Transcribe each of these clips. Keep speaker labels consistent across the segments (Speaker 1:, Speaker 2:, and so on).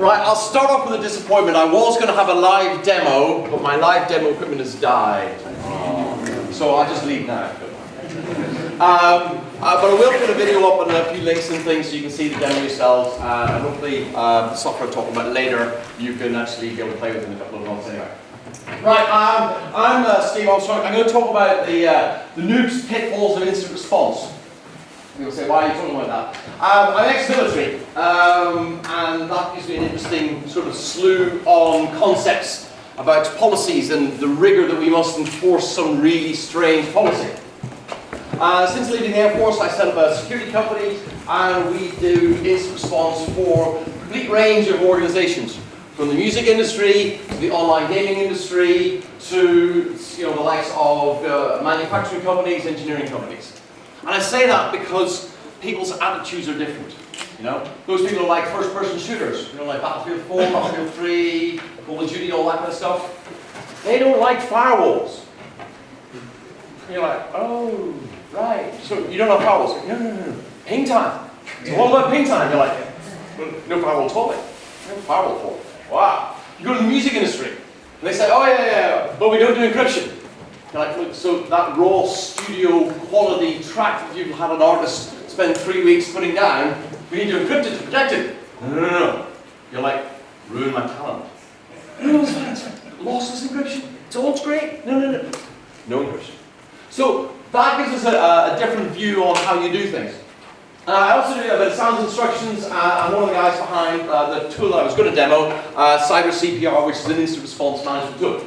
Speaker 1: Right, I'll start off with a disappointment. I was going to have a live demo, but my live demo equipment has died. So I'll just leave now. But I will put a video up and a few links and things so you can see the demo yourselves. And hopefully the software I'm talking about later, you can actually be able to play with in a couple of months anyway. Right, I'm Steve Armstrong. I'm going to talk about the Noob's pitfalls of instant response. You'll say, why are you talking about that? I'm ex-military, and that gives me an interesting sort of slew on concepts about policies and the rigor that we must enforce some really strange policy. Since leaving the Air Force, I set up a security company, and we do instant response for a complete range of organizations, from the music industry to the online gaming industry to the likes of manufacturing companies, engineering companies. And I say that because people's attitudes are different. Those people are like first-person shooters, like Battlefield 4, Battlefield 3, Call of Duty, all that kind of stuff. They don't like firewalls. And you're like, oh, right. So you don't have firewalls? No. Ping time. So what about ping time? You're like, no firewall at all. No firewall for it. Wow. You go to the music industry, and they say, oh yeah, but we don't do encryption. Like, so that raw studio quality track that you've had an artist spend 3 weeks putting down, we need to encrypt it to protect it. No. You're like, ruin my talent. No, it's fine. Lossless encryption. It's all great. No. No encryption. So that gives us a different view on how you do things. I also do a bit of sound instructions. I'm one of the guys behind the tool that I was going to demo, CyberCPR, which is an instant response management tool.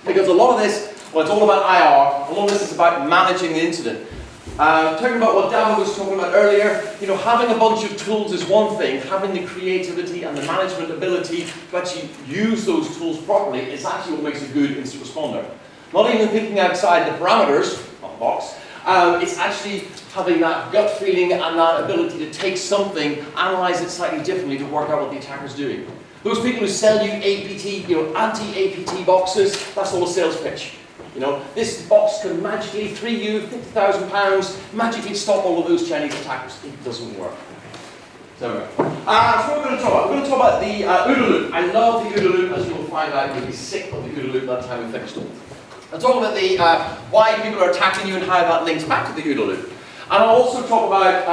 Speaker 1: Because a lot of this, well, it's all about IR. A lot of this is about managing the incident. Talking about what Davin was talking about earlier, having a bunch of tools is one thing. Having the creativity and the management ability to actually use those tools properly is actually what makes a good instant responder. Not even thinking outside the parameters of the box. It's actually having that gut feeling and that ability to take something, analyze it slightly differently to work out what the attacker's doing. Those people who sell you APT, anti-APT boxes, that's all a sales pitch. This box can magically free you £50,000, magically stop all of those Chinese attackers. It doesn't work. So what we're going to talk about? We're going to talk about the OODA loop. I love the OODA loop, as you'll find out. You'll be sick of the OODA loop by the time we finish it. I'll talk about the why people are attacking you and how that links back to the OODA loop. And I'll also talk about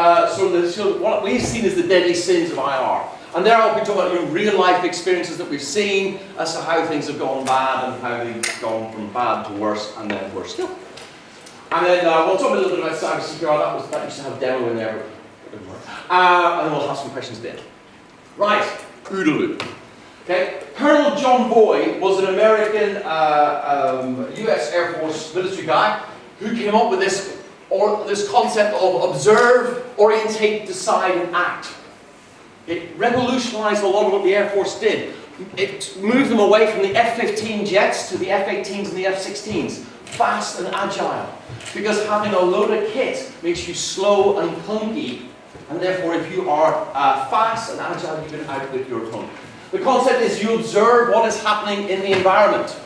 Speaker 1: what we've seen as the deadly sins of IR. And there I'll be talking about real life experiences that we've seen as to how things have gone bad and how they've gone from bad to worse and then worse still. And then we'll talk a little bit about CyberCPR. That used to have a demo in there. And then we'll have some questions there. Right, OODA loop. Okay. Colonel John Boyd was an American US Air Force military guy who came up with this concept of observe, orientate, decide, and act. It revolutionized a lot of what the Air Force did. It moved them away from the F-15 jets to the F-18s and the F-16s. Fast and agile. Because having a load of kit makes you slow and clunky. And therefore, if you are fast and agile, you can outwit your opponent. The concept is you observe what is happening in the environment.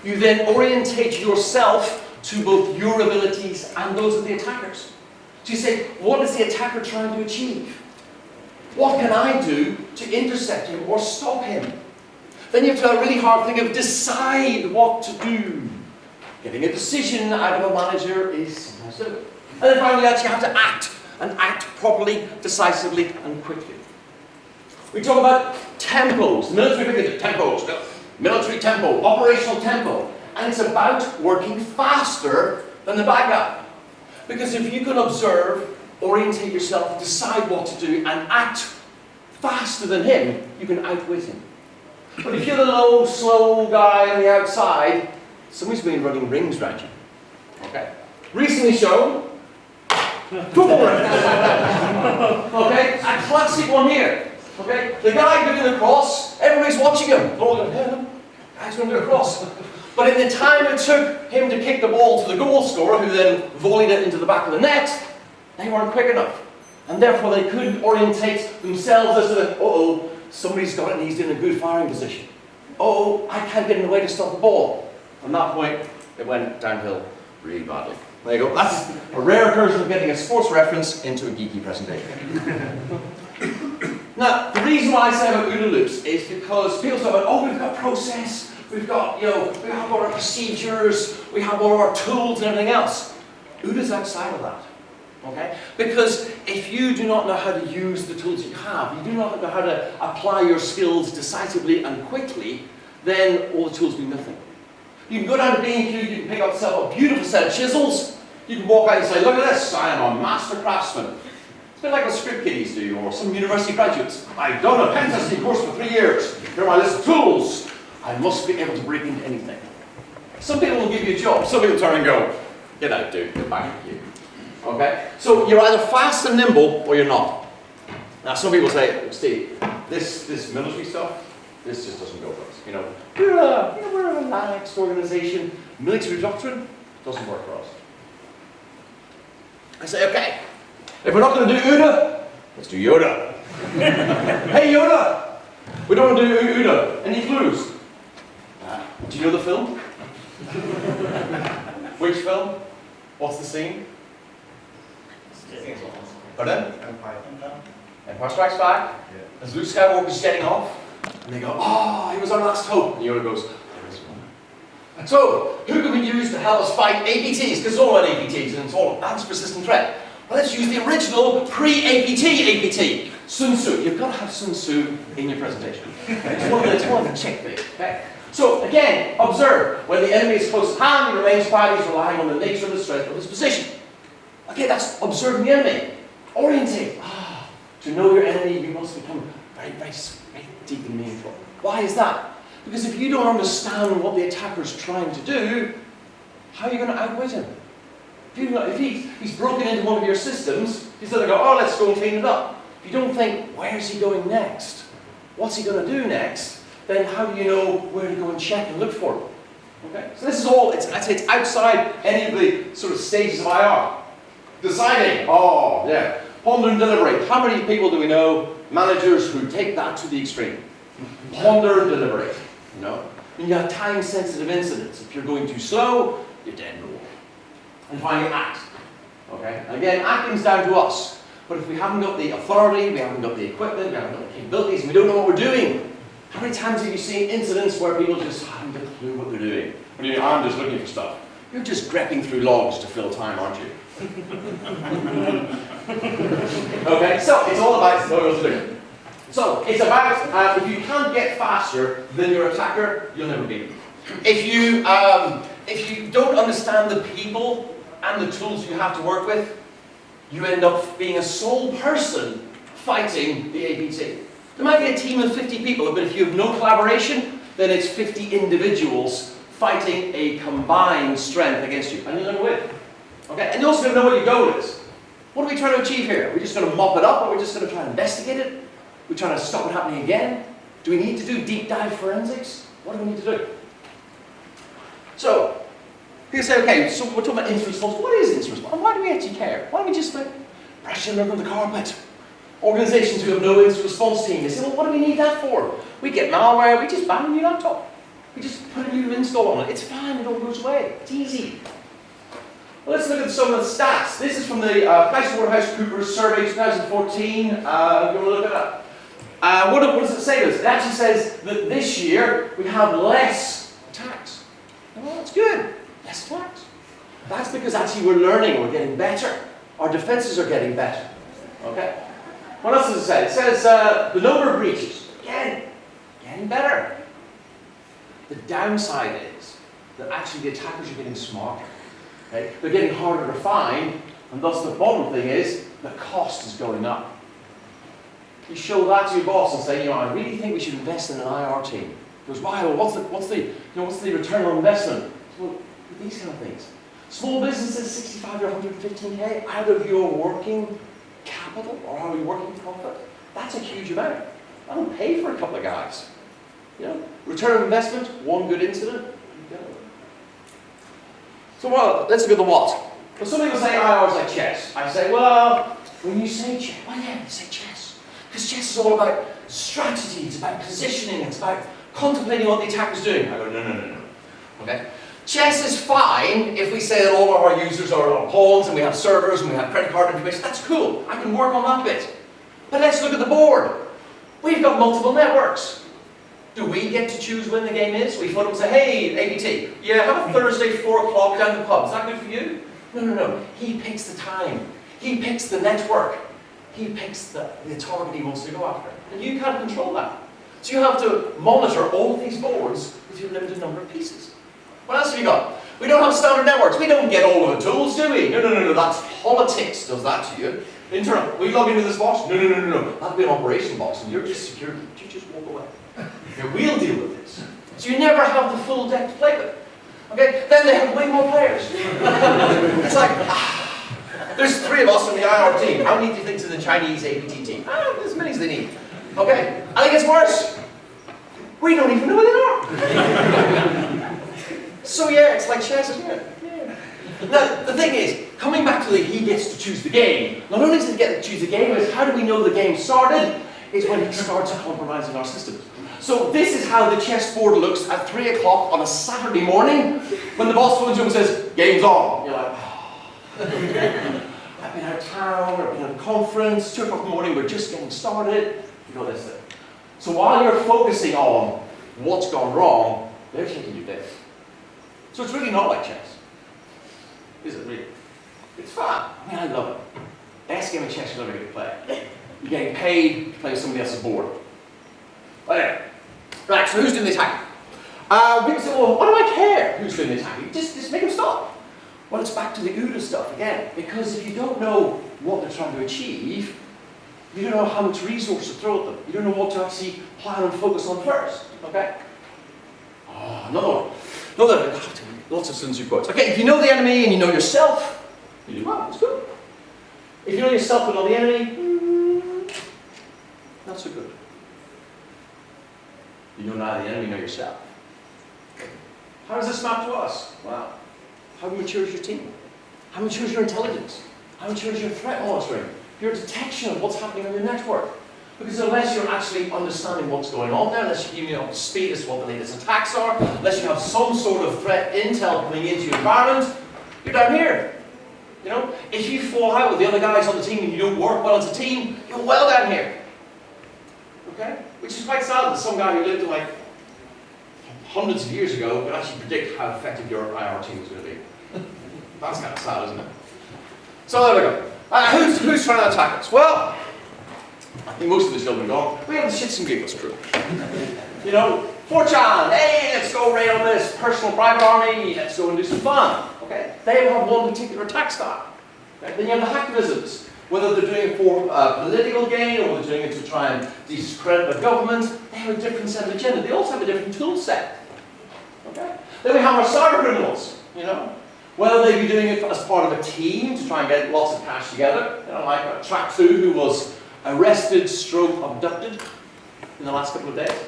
Speaker 1: You then orientate yourself to both your abilities and those of the attackers. So you say, what is the attacker trying to achieve? What can I do to intercept him or stop him? Then you have to do a really hard thing of decide what to do. Getting a decision out of a manager is sometimes difficult. And then finally, you have to act, and act properly, decisively, and quickly. We talk about tempos, military tempos, military tempo, operational tempo, and it's about working faster than the bad guy. Because if you can observe, orientate yourself, decide what to do, and act faster than him, you can outwit him. But if you're the low, slow guy on the outside, somebody's been running rings around you. Okay? Recently shown, football reference. Okay? A classic one here. Okay? The guy doing the cross, everybody's watching him. All going, yeah, guy's going to do a cross. But in the time it took him to kick the ball to the goal scorer, who then volleyed it into the back of the net, they weren't quick enough. And therefore they couldn't orientate themselves as to, somebody's got it and he's in a good firing position. I can't get in the way to stop the ball. From that point, it went downhill really badly. There you go. That's a rare occasion of getting a sports reference into a geeky presentation. Now, the reason why I say about OODA loops is because people talk about, oh, we've got process, we've got, we have all our procedures, we have all our tools and everything else. OODA's outside of that. Okay? Because if you do not know how to use the tools you have, you do not know how to apply your skills decisively and quickly, then all the tools mean nothing. You can go down to B&Q, you can pick up yourself a beautiful set of chisels, you can walk out and say, look at this, I am a master craftsman. It's a bit like what script kiddies do, or some university graduates. I've done a pen testing course for 3 years. Here are my list of tools. I must be able to break into anything. Some people will give you a job. Some people turn and go, get out, dude, get back at you. Okay? So you're either fast and nimble, or you're not. Now some people say, Steve, this military stuff, this just doesn't go for us. We're a lax organization. Military doctrine doesn't work for us. I say, okay. If we're not going to do OODA, let's do Yoda. Hey Yoda! We don't want to do OODA. Any clues? Do you know the film? Which film? What's the scene? Pardon? Empire Strikes Back. Yeah. As Luke Skywalker's getting off, and they go, oh, he was our last hope. And Yoda goes, there is one. So, who can we use to help us fight APTs? Because it's all about APTs, and it's all advanced persistent threat. Well, let's use the original pre-APT APT. Sun Tzu. You've got to have Sun Tzu in your presentation. It's one of the check things. Okay? So, again, observe. When the enemy is close at hand, he remains quiet, he's relying on the nature and the strength of his position. Okay, that's observing the enemy. Orientate. To know your enemy, you must become very, very, very deep and meaningful. Why is that? Because if you don't understand what the attacker's trying to do, how are you going to outwit him? If he's broken into one of your systems, he's going to go, oh, let's go and clean it up. If you don't think, where's he going next? What's he going to do next? Then how do you know where to go and check and look for him? Okay? So this is all, I'd say it's outside any of the sort of stages of IR. Deciding, oh, yeah. Ponder and deliberate. How many people do we know, managers, who take that to the extreme? Ponder and deliberate. When you have time-sensitive incidents, if you're going too slow, you're dead in the water. And finally, act. Okay? And again, acting's down to us. But if we haven't got the authority, we haven't got the equipment, we haven't got the capabilities, we don't know what we're doing. How many times have you seen incidents where people just haven't got a clue what they're doing? What do you mean, I'm just looking for stuff? You're just grepping through logs to fill time, aren't you? Okay, so it's all about knowing what to do. So it's about, if you can't get faster than your attacker, you'll never beat him. If you don't understand the people and the tools you have to work with, you end up being a sole person fighting the APT. There might be a team of 50 people, but if you have no collaboration, then it's 50 individuals fighting a combined strength against you, and you'll never win. Okay, and you also got to know what your goal is. What are we trying to achieve here? Are we just going to mop it up, or are we just going to try and investigate it? Are we trying to stop it happening again? Do we need to do deep dive forensics? What do we need to do? So, people say, okay, so we're talking about incident response. What is incident response? And why do we actually care? Why don't we just brush it under the carpet? Organizations who have no incident response team, they say, well, what do we need that for? We get malware, we just ban a new laptop. We just put a new install on it. It's fine, it all goes away. It's easy. Well, let's look at some of the stats. This is from the PricewaterhouseCoopers survey 2014. If you want to look at that. What does it say to us? It actually says that this year we have less attacks. Well, that's good. Less attacks. That's because actually we're learning, we're getting better. Our defenses are getting better. Okay? What else does it say? It says the number of breaches. Again, getting better. The downside is that actually the attackers are getting smarter. Okay? They're getting harder to find, and thus the bottom thing is the cost is going up. You show that to your boss and say, I really think we should invest in an IR team. He goes, why? Well, what's the return on investment? Well, these kind of things. Small businesses, 65 or 115K out of your working capital or out of your working profit. That's a huge amount. I don't pay for a couple of guys. Return on investment, one good incident. So let's look at the what. Well, some people say IR is like chess. I say, well, when you say chess, well, yeah, you say chess. Because chess is all about strategy, it's about positioning, it's about contemplating what the attacker's doing. I go, no. Okay? Chess is fine if we say that all of our users are on pawns and we have servers and we have credit card information. That's cool. I can work on that bit. But let's look at the board. We've got multiple networks. Do we get to choose when the game is? We phone up and say, hey, ABT, yeah, have a Thursday 4 o'clock down the pub. Is that good for you? No, no, no. He picks the time. He picks the network. He picks the target he wants to go after. And you can't control that. So you have to monitor all of these boards with your limited number of pieces. What else have you got? We don't have standard networks. We don't get all of the tools, do we? No, no, no, no. That's politics does that to you. Internal. We log into this box? No, no, no, no, no. That'll be an operation box, and you're just security. You just walk away. Okay, we'll deal with this. So you never have the full deck to play with. Okay? Then they have way more players. It's like, there's 3 of us on the IR team. How many do you think's in the Chinese APT team? As many as they need. Okay? And it gets worse. We don't even know who they are. So yeah, it's like chess, isn't it? Yeah. Now, the thing is, coming back to he gets to choose the game. Not only does he get to choose the game, is how do we know the game started? It's when he starts compromising our systems. So this is how the chessboard looks at 3 o'clock on a Saturday morning when the boss phones you and says, game's on. You're like, oh. I've been out of town, I've been at a conference, 2 o'clock in the morning, we're just getting started. You know this thing. So while you're focusing on what's gone wrong, they're taking your day. So it's really not like chess. Is it really? It's fun. I mean, I love it. Best game of chess you'll ever get to play. You're getting paid to play with somebody else's board. Anyway. Right, so who's doing the attacking? People say, well, why do I care who's doing the attacking? Just make them stop. Well, it's back to the OODA stuff again. Because if you don't know what they're trying to achieve, you don't know how much resource to throw at them. You don't know what to actually plan and focus on first. Okay? Oh, another one. Lots of Sun Tzu quotes. Okay, if you know the enemy and you know yourself, you do well, it's good. If you know yourself and know the enemy, not so good. You know neither the enemy nor yourself. How does this map to us? Wow. How mature is your team? How mature is your intelligence? How mature is your threat monitoring? Your detection of what's happening on your network? Because unless you're actually understanding what's going on there, unless you're keeping up to speed as to what the latest attacks are, unless you have some sort of threat intel coming into your environment, you're down here. You know, if you fall out with the other guys on the team and you don't work well as a team, you're well down here. Okay? Which is quite sad that some guy who lived like hundreds of years ago could actually predict how effective your IR team was going to be. That's kind of sad, isn't it? So there we go. Who's trying to attack us? Well, I think most of the children gone. We have the shits and giggles crew. You know, 4chan, hey, let's go raid on this personal private army, let's go and do some fun. Okay? They have one particular attack style. Okay? Then you have the hacktivisms. Whether they're doing it for political gain or they're doing it to try and discredit the government, they have a different set of agenda. They also have a different tool set. Okay? Then we have our cyber criminals, you know. Whether they be doing it as part of a team to try and get lots of cash together, you know, like Track2 who was arrested, abducted in the last couple of days.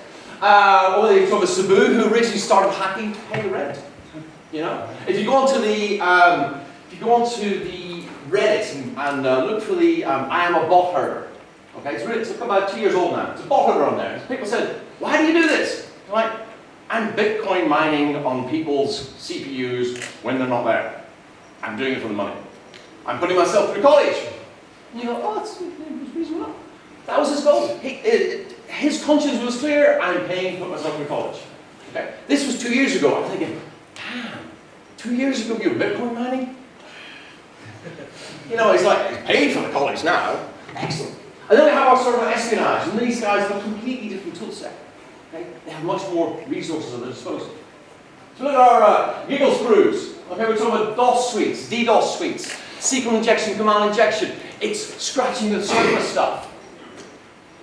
Speaker 1: Or they talk about Cebu who originally started hacking to pay rent. You know, if you go onto the Reddit and look for the I am a bot herder. Okay, it's about 2 years old now. It's a bot herder on there. People said, why do you do this? I'm like, I'm Bitcoin mining on people's CPUs when they're not there. I'm doing it for the money. I'm putting myself through college. And you go, oh, that's reasonable. That was his goal. His conscience was clear. I'm paying to put myself through college. Okay? This was 2 years ago. I'm thinking, damn, 2 years ago you were Bitcoin mining? You know, it's like, it's paid for the college now. Excellent. And then we have our sort of espionage, and these guys have a completely different tool set. Okay? They have much more resources at their disposal. So look at our Giggle screws. Okay, we're talking about DOS suites, DDoS suites, SQL injection, command injection. It's scratching the surface stuff.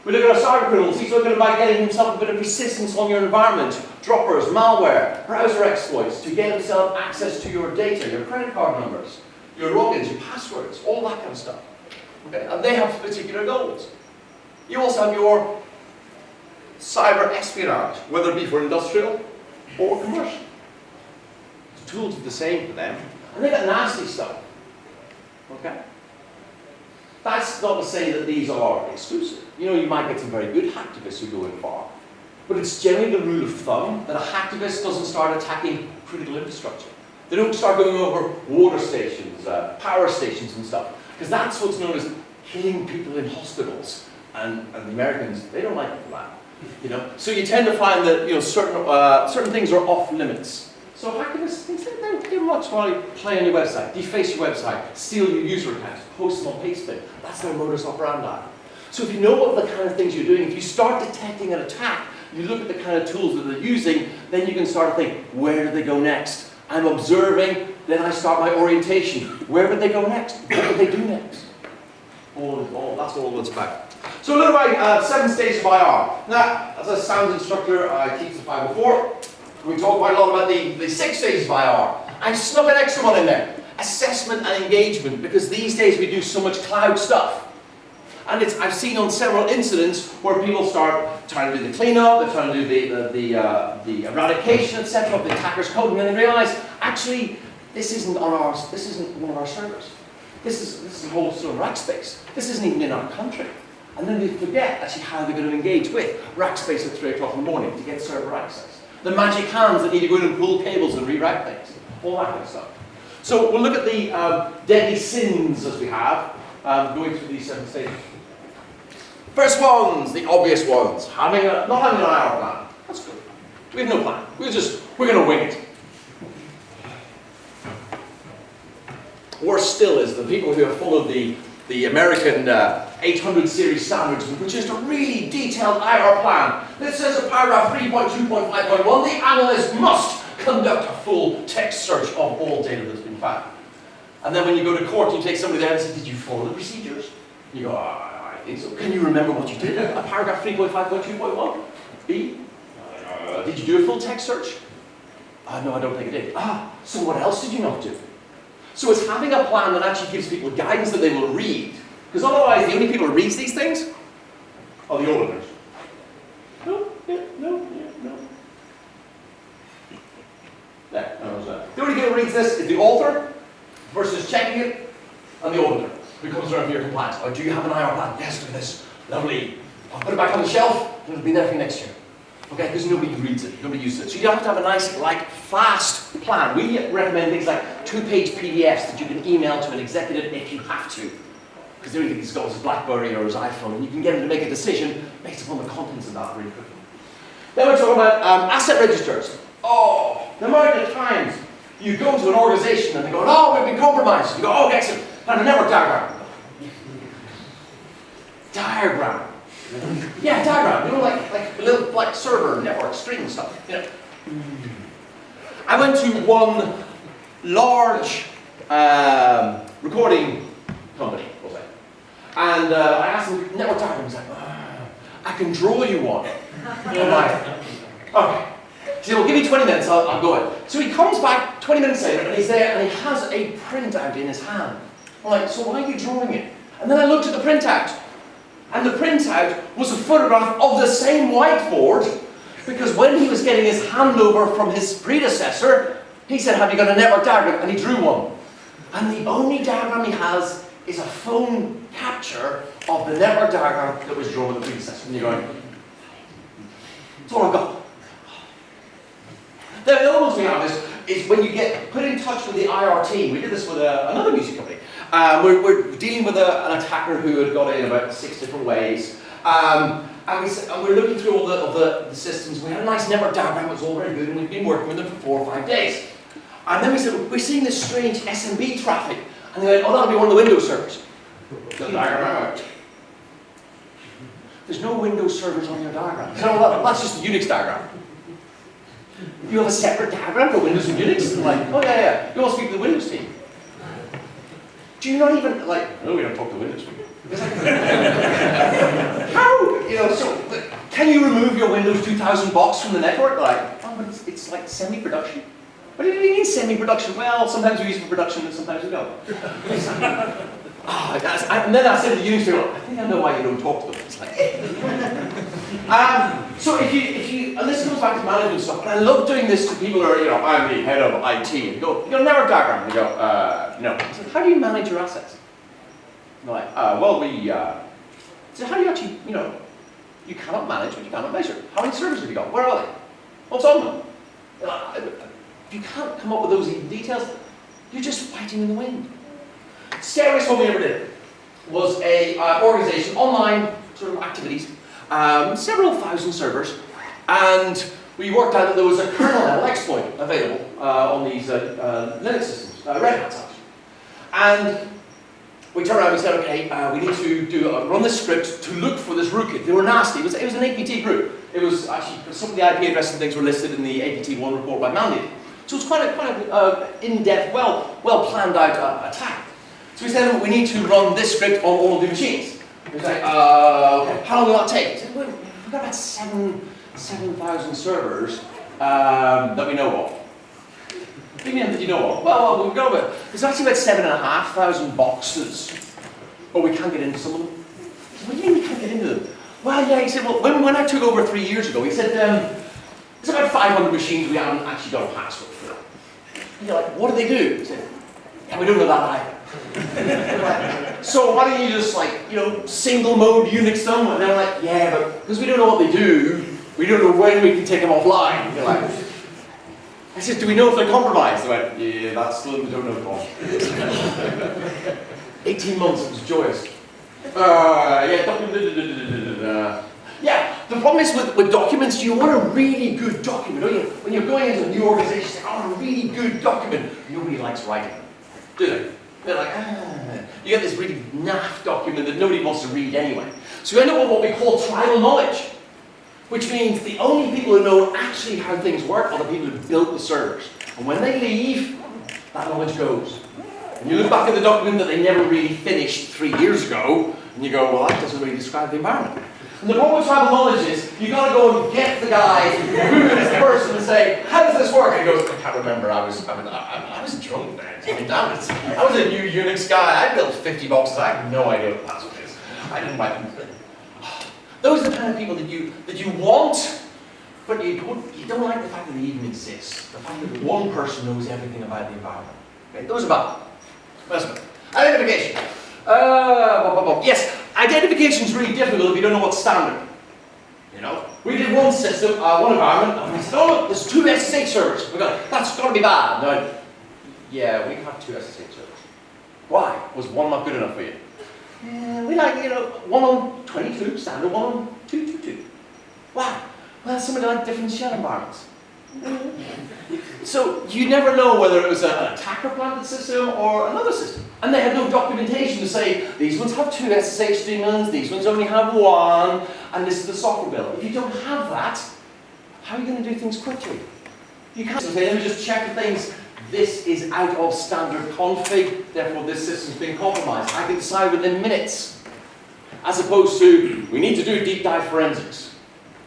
Speaker 1: We look at our cyber criminals. He's looking about getting himself a bit of persistence on your environment, droppers, malware, browser exploits to get himself access to your data, your credit card numbers, your logins, your passwords, all that kind of stuff. Okay? And they have particular goals. You also have your cyber espionage, whether it be for industrial or commercial. The tools are the same for them, and they got nasty stuff. Okay? That's not to say that these are exclusive. You know, you might get some very good hacktivists who go in far, but it's generally the rule of thumb that a hacktivist doesn't start attacking critical infrastructure. They don't start going over water stations, power stations and stuff, because that's what's known as killing people in hospitals And the Americans, they don't like that. You know? So you tend to find that certain things are off limits. So hackers, they much want to play on your website, deface your website, steal your user accounts, post them on Pastebin. That's their modus operandi. So if you know what the kind of things you're doing, if you start detecting an attack, you look at the kind of tools that they're using, then you can start to think, where do they go next? I'm observing, then I start my orientation. Where would they go next? What would they do next? That's all it's about. So a little about 7 stages of IR. Now, as a sound instructor, I teach the 504. We talk quite a lot about the 6 stages of IR. I've snuck an extra one in there. Assessment and engagement, because these days we do so much cloud stuff. And I've seen on several incidents where people start trying to do the cleanup, they're trying to do the eradication, etc. of the attacker's code, and then they realise, actually, this isn't one of our servers. This is a whole sort of rack space. This isn't even in our country. And then they forget actually how they're going to engage with rack space at 3 o'clock in the morning to get server access. The magic hands that need to go in and pull cables and reroute things. All that kind of stuff. So we'll look at the deadly sins as we have, going through these 7 stages. First ones, the obvious ones. Not having an IR plan. That's good. We have no plan. We're going to wing it. Worse still is the people who have followed the American 800 series standards, which is a really detailed IR plan. This says in paragraph 3.2.5.1, the analyst must conduct a full text search of all data that's been found. And then when you go to court, you take somebody there and say, did you follow the procedures? You go, I think so. Can you remember what you did? Paragraph 3.5.2.1? B? Did you do a full text search? No, I don't think I did. So what else did you not do? So it's having a plan that actually gives people guidance that they will read. Because otherwise, the only people who read these things are the auditors. No. There, that was that. The only people who reads this is the author versus checking it, and the auditor who comes around for your compliance. Oh, do you have an IR plan? Yes, look at this. Lovely. I'll put it back on the shelf, and it'll be there for you next year. Okay, because nobody reads it, nobody uses it. So you have to have a nice, fast plan. We recommend things like 2-page PDFs that you can email to an executive if you have to. Because the only thing he's got is his BlackBerry or his iPhone, and you can get him to make a decision based upon the contents of that really quickly. Then we're talking about asset registers. The amount of times you go to an organization and they go, oh, we've been compromised. You go, oh, excellent. And a network diagram. Diagram. Yeah, diagram. You know, like a little server, network, string stuff. You know. I went to one large recording company, we'll say, and I asked him network diagram. He's like, I can draw you one. I'm like, okay. He said, well, give me 20 minutes, I'll go in. So he comes back 20 minutes later, and he's there, and he has a printout in his hand. I'm like, so why are you drawing it? And then I looked at the printout. And the printout was a photograph of the same whiteboard, because when he was getting his handover from his predecessor, he said, have you got a network diagram? And he drew one. And the only diagram he has is a phone capture of the network diagram that was drawn with the predecessor. And you're going, that's all I've got. The other ones we have is when you get put in touch with the IR team. We did this with another music company. We're dealing with an attacker who had got in about 6 different ways. And we're looking through all the systems. We had a nice network diagram that was all very good, and we've been working with them for 4 or 5 days. And then we said, we're seeing this strange SMB traffic. And they went, oh, that'll be one of the Windows servers. The diagram out. There's no Windows servers on your diagram. No, that's just the Unix diagram. You have a separate diagram for Windows and Unix? I'm like, oh yeah. You all speak to the Windows team. Do you not even, no, we don't talk to Windows people. How? You know, so, can you remove your Windows 2000 box from the network? Oh, but it's like semi-production. What do you mean semi-production? Well, sometimes we use it for production and sometimes we don't. And then I said to the Unix people, I think I know why you don't talk to them. It's like, so if you, and this comes back to management stuff, and I love doing this to people who are, I'm the head of IT, and you go, you got a network diagram? And you go, no. I said, how do you manage your assets? And they're like, well, so how do you actually, you cannot manage what you cannot measure. How many servers have you got? Where are they? What's on them? If you can't come up with those details, you're just fighting in the wind. Scariest one we ever did was a organization online sort of activities, several thousand servers, and we worked out that there was a kernel level exploit available on these Linux systems, Red Hats actually. And we turned around and we said, okay, we need to run this script to look for this rootkit. They were nasty. It was an APT group. It was actually, some of the IP addresses and things were listed in the APT1 report by Mandy. So it was quite a in-depth, well planned out attack. So we said, we need to run this script on all of the machines. We was like, okay, how long will that take? We said, well, we've got about 7,000 servers that we know of. What do you mean that you know of? Well, we've got about, there's actually about 7,500 boxes, but we can't get into some of them. What do you mean we can't get into them? Well, yeah, he said, well, when I took over 3 years ago, he said, there's about 500 machines we haven't actually got a password for. And you're like, what do they do? He said, yeah, we don't know that either. So why don't you just single mode Unix them? And they're like, yeah, but because we don't know what they do, we don't know when we can take them offline. And you're like, I said, do we know if they're compromised? They went, yeah, that's still, we don't know, Paul. 18 months, it was joyous. Yeah, the problem is with documents, you want a really good document, don't you? When you're going into a new organization, you say, I want a really good document. Nobody likes writing them, do they? They're like, you get this really naff document that nobody wants to read anyway. So you end up with what we call tribal knowledge, which means the only people who know actually how things work are the people who built the servers. And when they leave, that knowledge goes. And you look back at the document that they never really finished 3 years ago, and you go, well, that doesn't really describe the environment. And the problem with tribal knowledge is, you've got to go and get the guy who is the person and say, how does this work? And he goes, I can't remember, I was drunk then. I mean, I was a new Unix guy, I built 50 boxes, I have no idea what the password is. I didn't write them. Those are the kind of people that you want, but you don't like the fact that they even exist. The fact that one person knows everything about the environment. Okay? Those are bad. That's good. Identification. Yes, identification is really difficult if you don't know what's standard. You know, we did one system, one environment, and we said, oh look, there's 2 SSH servers. That's got to be bad. No, yeah, we have 2 SSH servers. Why? Was one not good enough for you? Yeah, we like, one on 22 standard, one on 222. Why? Well, somebody like different shell environments. So you never know whether it was an attacker planted system or another system. And they had no documentation to say, these ones have 2 SSH daemons, these ones only have 1, and this is the software build. If you don't have that, how are you going to do things quickly? You can't say, let me just check the things. This is out of standard config, therefore this system's been compromised. I can decide within minutes. As opposed to, we need to do deep dive forensics.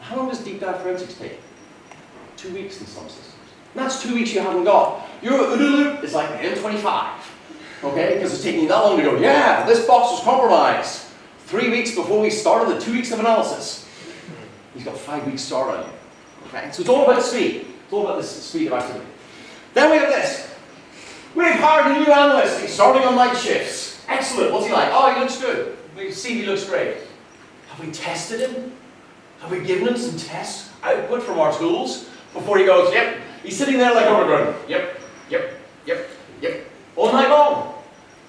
Speaker 1: How long does deep dive forensics take? 2 weeks in some systems. And that's 2 weeks you haven't got. Your OODA loop is like the M25. Okay? Because it's taking you that long to go, yeah, this box was compromised. 3 weeks before we started the 2 weeks of analysis. He's got 5 weeks start on you. Okay? So it's all about speed. It's all about the speed of activity. Then we have this. We've hired a new analyst. He's starting on night shifts. Excellent. What's he like? Oh, he looks good. We see he looks great. Have we tested him? Have we given him some test output from our tools before he goes, yep. He's sitting there like, oh my god, yep, all night long.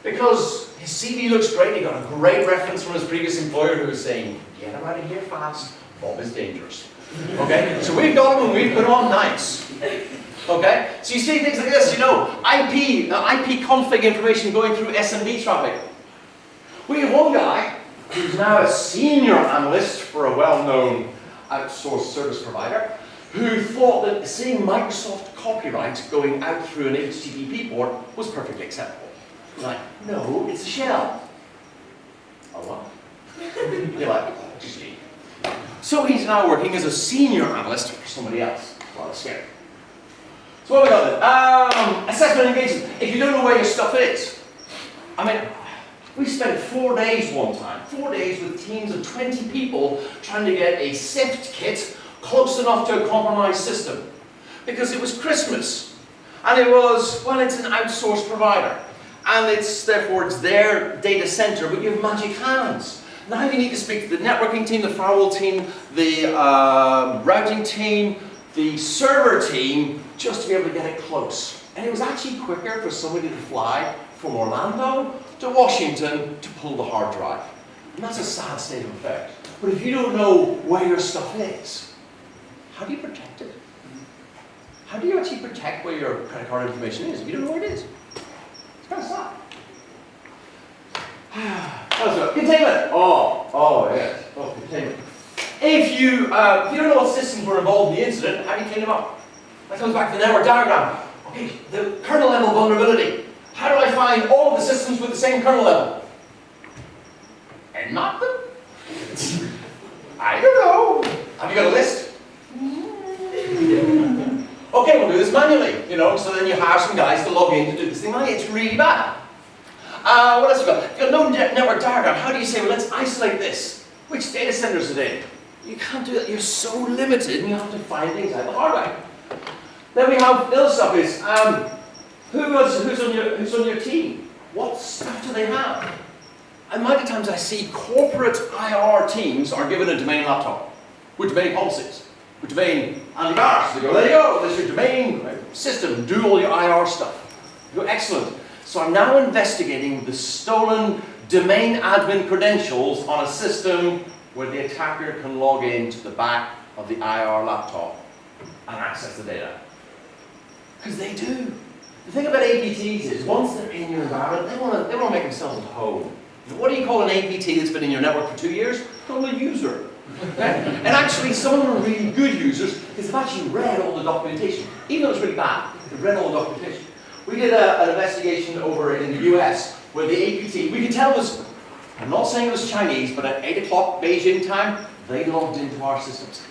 Speaker 1: Because his CV looks great. He got a great reference from his previous employer who was saying, get him out of here fast. Bob is dangerous. Okay? So we've got him and we've put him on nights. Okay? So you see things like this, IP config information going through SMB traffic. We have one guy who's now a senior analyst for a well-known outsourced service provider who thought that seeing Microsoft copyright going out through an HTTP port was perfectly acceptable. Like, no, it's a shell. Oh, what? You're like, oh, gee. So he's now working as a senior analyst for somebody else. Rather scary. So what have we got then? Assessment engagement. If you don't know where your stuff is. I mean, we spent 4 days one time, 4 days with teams of 20 people trying to get a SIFT kit close enough to a compromised system. Because it was Christmas. And it was, well, it's an outsourced provider. And therefore it's their data center, but you have magic hands. Now you need to speak to the networking team, the firewall team, the routing team, the server team, just to be able to get it close. And it was actually quicker for somebody to fly from Orlando to Washington to pull the hard drive. And that's a sad state of affairs. But if you don't know where your stuff is, how do you protect it? How do you actually protect where your credit card information is if you don't know where it is? It's kind of sad. Containment. Oh yes. Oh, containment. If you don't know what systems were involved in the incident, how do you clean them up? That comes back to the network diagram. Okay, the kernel level vulnerability. How do I find all of the systems with the same kernel level? And not them? I don't know. Have you got a list? Okay, we'll do this manually, so then you hire some guys to log in to do this thing manually. It's really bad. What else have you got? If you've got no network diagram, how do you say, well, let's isolate this? Which data center is it in? You can't do that. You're so limited, and you have to find things out the hard way. Then we have the other stuff is, who's on your team? What stuff do they have? And many times I see corporate IR teams are given a domain laptop with domain policies, with domain antivirus. They go, there you go, this is your domain system, do all your IR stuff. You go, excellent. So I'm now investigating the stolen domain admin credentials on a system where the attacker can log into the back of the IR laptop and access the data. Because they do. The thing about APTs is, once they're in your environment, they want to make themselves at home. What do you call an APT that's been in your network for 2 years? Call a user. Okay? And actually, some of them are really good users because they've actually read all the documentation. Even though it's really bad, they've read all the documentation. We did an investigation over in the US where the APT, we could tell it was, I'm not saying it was Chinese, but at 8 o'clock Beijing time, they logged into our systems.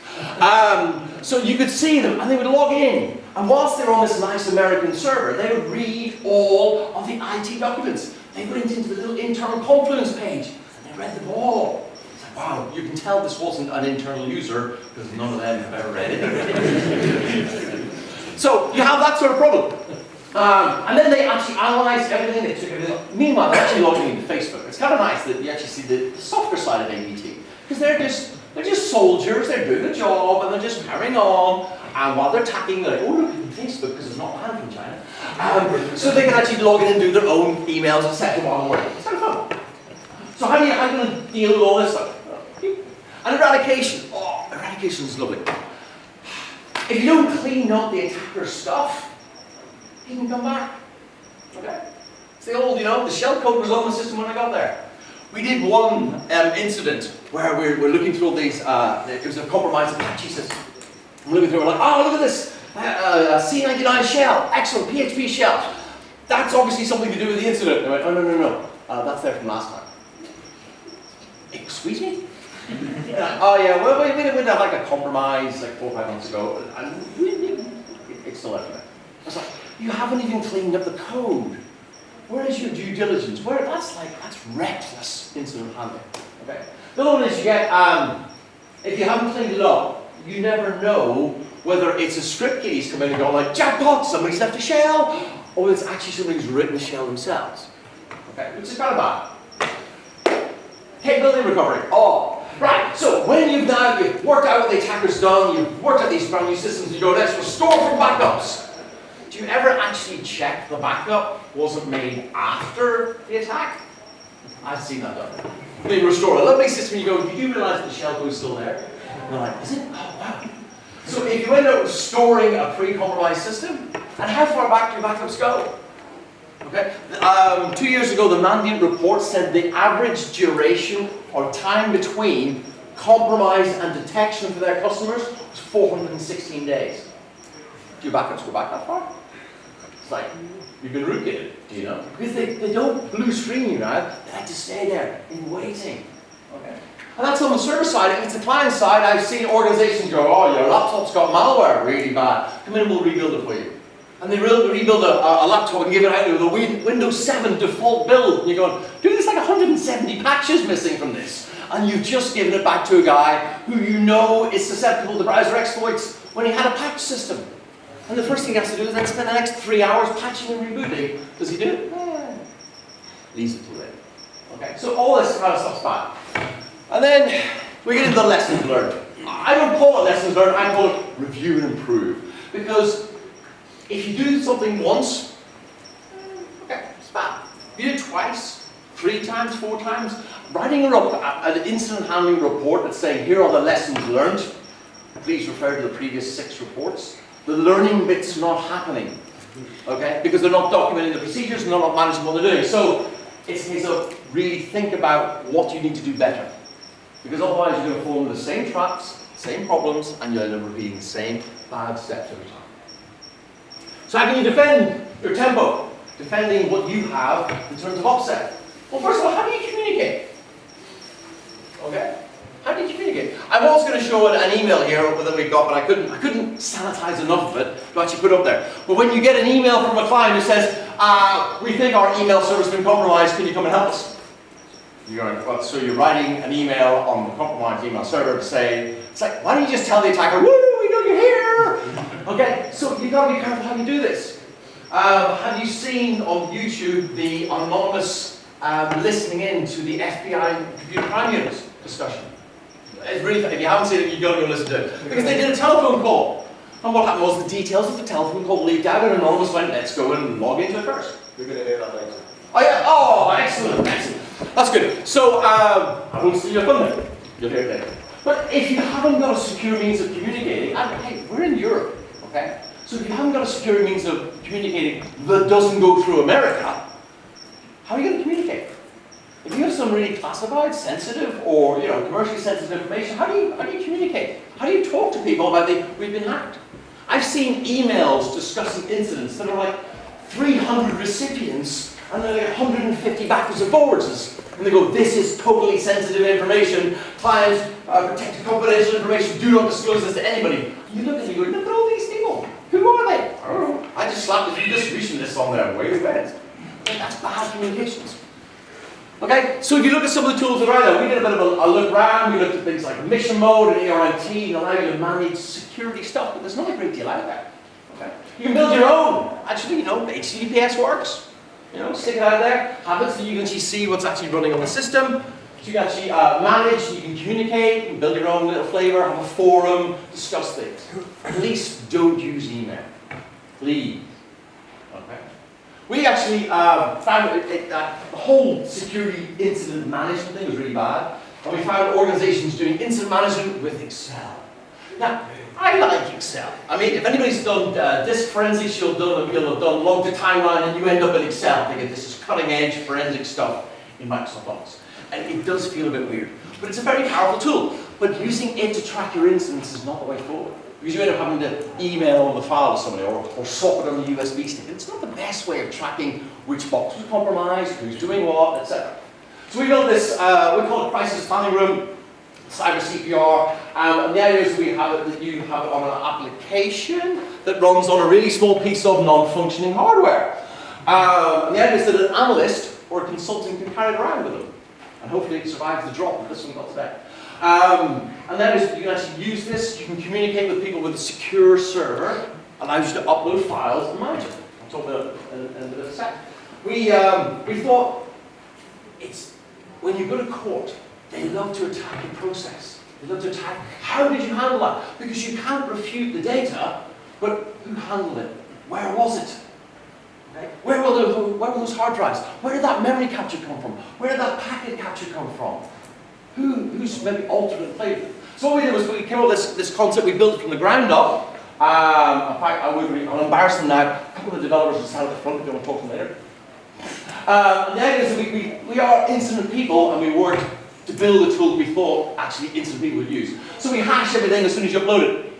Speaker 1: So you could see them, and they would log in. And whilst they were on this nice American server, they would read all of the IT documents. They went into the little internal Confluence page, and they read them all. It's like, wow, you can tell this wasn't an internal user, because none of them have ever read it. So you have that sort of problem. And then they actually analysed everything, they took everything. Meanwhile, they're actually logging into Facebook. It's kind of nice that you actually see the softer side of APT, because they're just soldiers, they're doing a job, and they're just carrying on. And while they're attacking, they're like, oh, look at Facebook, because it's not banned from China. So they can actually log in and do their own emails and set them on work. It's kind of fun. So how are you going to deal with all this stuff? And eradication. Oh, eradication is lovely. If you don't clean up the attacker's stuff, he can come back. Okay? It's the old, the shell code was on the system when I got there. We did one incident where we're looking through all these, it was a compromised Apache system. I'm looking through, we're like, oh, look at this, C99 shell, excellent, PHP shell. That's obviously something to do with the incident. And I went, oh, no, that's there from last time. Excuse me? Oh, yeah, well, we did have like a compromise like 4 or 5 months ago, and it's still there. I was like, you haven't even cleaned up the code. Where is your due diligence? That's reckless incident handling. Okay. The other one is you get, if you haven't cleaned it up, you never know whether it's a script kiddies come in and go like, jackpot, somebody's left a shell, or it's actually somebody who's written the shell themselves. Okay, which is kind of bad. Capability recovery. Oh, right. So when you've worked out what the attacker's done, you've worked out these brand new systems, you go, let's restore from backups. Do you ever actually check the backup wasn't made after the attack? I've seen that done. They restore a lovely system, you go, do you realise the shell code is still there? And they're like, is it? Oh, wow. So if you end up storing a pre-compromised system, and how far back do your backups go? Okay. 2 years ago, the Mandiant report said the average duration or time between compromise and detection for their customers was 416 days. Do your backups go back that far? It's like, you've been rootkitted, do you know? Because they don't blue screen you now, they like to stay there in waiting. Okay. And that's on the server side. If it's the client side, I've seen organizations go, oh, your laptop's got malware, really bad. Come in and we'll rebuild it for you. And they rebuild a laptop and give it out with a Windows 7 default build. And you're going, dude, there's like 170 patches missing from this. And you've just given it back to a guy who you know is susceptible to browser exploits when he had a patch system. And the first thing he has to do is then spend the next 3 hours patching and rebooting. Does he do it? Yeah. Leaves it till then. Okay, so all this kind of stuff's bad. And then we get into the lessons learned. I don't call it lessons learned, I call it review and improve. Because if you do something once, okay, it's bad. If you do it twice, 3 times, 4 times, writing an incident handling report that's saying, here are the lessons learned, please refer to the previous 6 reports. The learning bit's not happening, okay? Because they're not documenting the procedures and they're not managing what they're doing. So it's a case of really think about what you need to do better. Because otherwise you're going to fall into the same traps, same problems, and you'll end up repeating the same bad steps every time. So how can you defend your tempo? Defending what you have in terms of offset. Well, first of all, how do you communicate? Okay? How do you communicate? I was going to show an email here that we got, but I couldn't sanitize enough of it to actually put up there. But when you get an email from a client who says, we think our email server's been compromised, can you come and help us? You're going, well, so you're writing an email on the compromised email server to say, it's like, why don't you just tell the attacker, woo, we know you're here! Okay, so you've got to be careful how you do this. Have you seen on YouTube the anonymous listening in to the FBI computer crime unit discussion? It's really funny. If you haven't seen it, you go and listen to it. Because they did a telephone call. And what happened was the details of the telephone call leaked out and anonymous went, let's go and log into it first.
Speaker 2: You're going to hear that later.
Speaker 1: Oh yeah, oh, excellent, excellent. That's good. So, I won't steal your thunder. You'll hear it later. But if you haven't got a secure means of communicating, and hey, we're in Europe, okay? So if you haven't got a secure means of communicating that doesn't go through America, how are you going to communicate? If you have some really classified, sensitive, or commercially sensitive information, how do you communicate? How do you talk to people about we've been hacked? I've seen emails discussing incidents that are like 300 recipients and they're like 150 backwards and forwards. And they go, this is totally sensitive information. Clients, protected confidential information, do not disclose this to anybody. You look at it and you go, look at all these people. Who are they? I don't know. I just slapped a few distribution lists on there. Where you went? That's bad communications. Okay, so if you look at some of the tools that are out there, we did a bit of a look around. We looked at things like mission mode and ARIT and allow you to manage security stuff, but there's not a great deal out there. Okay? You can build your own. Actually, HTTPS works. Stick it out there, have it so you can actually see what's actually running on the system. So you can actually manage, you can communicate, you can build your own little flavor, have a forum, discuss things. Please don't use email. Please. Okay? We actually found that the whole security incident management thing was really bad. And we found organizations doing incident management with Excel. Now, I like Excel. I mean, if anybody's done disk forensics, you'll have done log to timeline, and you end up in Excel thinking this is cutting-edge forensic stuff in Microsoft Office. And it does feel a bit weird. But it's a very powerful tool. But using it to track your incidents is not the way forward. Because you end up having to email the file to somebody or swap it on the USB stick. It's not the best way of tracking which box was compromised, who's doing what, etc. So we built this, we call it Crisis Planning Room, CyberCPR, and the idea is you have it on an application that runs on a really small piece of non-functioning hardware. And the idea is that an analyst or a consultant can carry it around with them. And hopefully it survives the drop that this one got today. And that is, you can actually use this, you can communicate with people with a secure server, allows you to upload files and manage it. I'll talk about it in a bit of a sec. We thought, when you go to court, they love to attack your process. They love to attack, how did you handle that? Because you can't refute the data, but who handled it? Where was it? Okay? Where were those hard drives? Where did that memory capture come from? Where did that packet capture come from? Who's maybe altered and played it? So what we did was we came up with this concept, we built it from the ground up. In fact, I'll embarrass them now. A couple of the developers will stand at the front if you want to talk to them later. And the idea is that we are incident people, and we worked to build a tool we thought actually incident people would use. So we hash everything as soon as you upload it.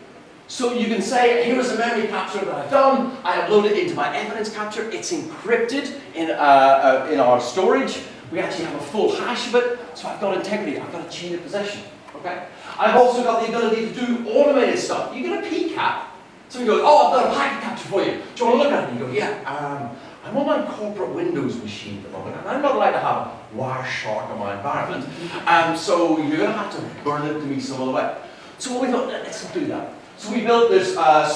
Speaker 1: So you can say, here is a memory capture that I've done. I upload it into my evidence capture. It's encrypted in our storage. We actually have a full hash of it. So I've got integrity. I've got a chain of possession. Okay? I've also got the ability to do automated stuff. You get a PCAP. Someone goes, oh, I've got a packet capture for you. Do you want to look at it? And you go, yeah. I'm on my corporate Windows machine at the moment, and I'm not allowed to have Wireshark on my environment. So you're going to have to burn it to me some other way. So what we thought, let's not do that. So we built this